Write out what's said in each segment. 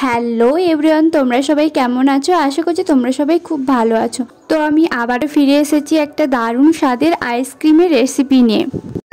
Hello everyone, তোমরা সবাই কেমন আছো? আশা করছি তোমরা সবাই খুব ভালো আছো। তো আমি আবারও ফিরে এসেছি একটা দারুণ স্বাদের আইসক্রিমের রেসিপি নিয়ে।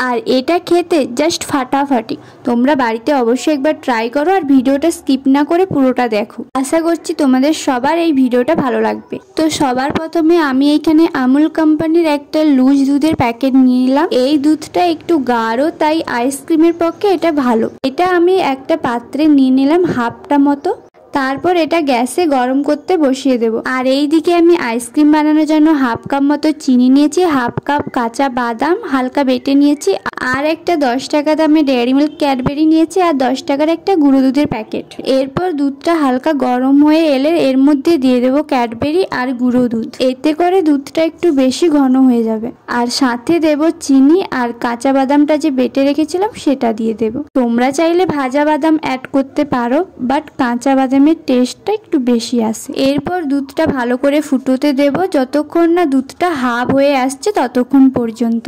আর এটা খেতে জাস্ট ফাটাফাটি। তোমরা বাড়িতে অবশ্যই একবার ট্রাই করো আর ভিডিওটা স্কিপ না করে পুরোটা দেখো। আশা করছি তোমাদের সবার এই ভিডিওটা ভালো লাগবে। তো সবার প্রথমে আমি এখানে আমুল কোম্পানির একটা লুজ দুধের প্যাকেট নিয়ে নিলাম। এই দুধটা একটু গাঢ়, তাই আইসক্রিমের পক্ষে এটা ভালো। এটা আমি একটা পাত্রে নিয়ে নিলাম হাফটা মতো। তারপর এটা গ্যাসে গরম করতে বসিয়ে দেব। আর এই দিকে আমি আইসক্রিম বানানোর জন্য হাফ কাপ মতো চিনি নিয়েছি, হাফ কাপ কাঁচা বাদাম হালকা বেটে নিয়েছি, আর একটা 10 টাকা দামে ডেয়ারি মিল্ক ক্যাডবেরি নিয়েছি, আর 10 টাকার একটা গুঁড়ো দুধের প্যাকেট। এরপর দুধটা হালকা গরম হয়ে এলে এর মধ্যে দিয়ে দেবো ক্যাডবেরি আর গুঁড়ো দুধ। এতে করে দুধটা একটু বেশি ঘন হয়ে যাবে। আর সাথে দেব চিনি আর কাঁচা বাদামটা যে বেটে রেখেছিলাম সেটা দিয়ে দেব। তোমরা চাইলে ভাজা বাদাম অ্যাড করতে পারো, বাট কাঁচা বাদামের টেস্টটা একটু বেশি আসে। এরপর দুধটা ভালো করে ফুটোতে দেব, যতক্ষণ না দুধটা হাফ হয়ে আসছে ততক্ষণ পর্যন্ত।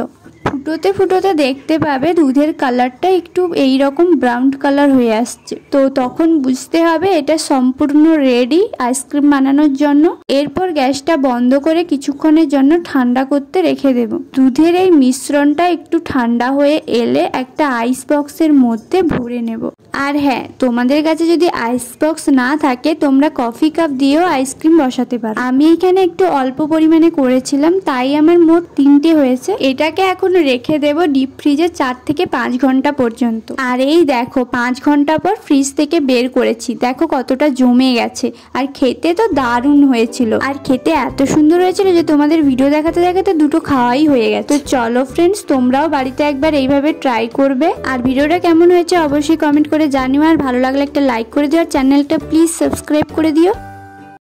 ফুটোতে ফুটোতে দেখতে পাবে দুধের কালারটা একটু এইরকম ব্রাউন কালার হয়ে আসছে। তো তখন বুঝতে হবে এটা সম্পূর্ণ রেডি আইসক্রিম বানানোর জন্য। এরপর গ্যাসটা বন্ধ করে কিছুক্ষণের জন্য ঠান্ডা করতে রেখে দেব। দুধের এই মিশ্রণটা একটু ঠান্ডা হয়ে এলে একটা আইস বক্সের মধ্যে ভরে নেব। আর হ্যাঁ, তোমাদের কাছে যদি আইস বক্স না থাকে তোমরা কফি কাপ দিয়েও আইসক্রিম বসাতে পারো। আমি এখানে একটু অল্প পরিমাণে করেছিলাম, তাই আমার মোট 3টে হয়েছে। এটাকে এখন রেখে দেব ডিপ ফ্রিজে 4 থেকে 5 ঘন্টা পর্যন্ত। আর এই দেখো 5 ঘন্টা পর ফ্রিজ থেকে বের করেছি, দেখো কতটা জমে গেছে। আর খেতে তো দারুণ হয়েছিল, আর খেতে এত সুন্দর হয়েছিল যে তোমাদের ভিডিও দেখাতে দেখাতে দুটো খাওয়াই হয়ে গেছে। তো চলো ফ্রেন্ডস, তোমরাও বাড়িতে একবার এইভাবে ট্রাই করবে। আর ভিডিওটা কেমন হয়েছে অবশ্যই কমেন্ট করে জানিও। আর ভালো লাগলে একটা লাইক করে দিও, আর চ্যানেলটা প্লিজ সাবস্ক্রাইব করে দিও।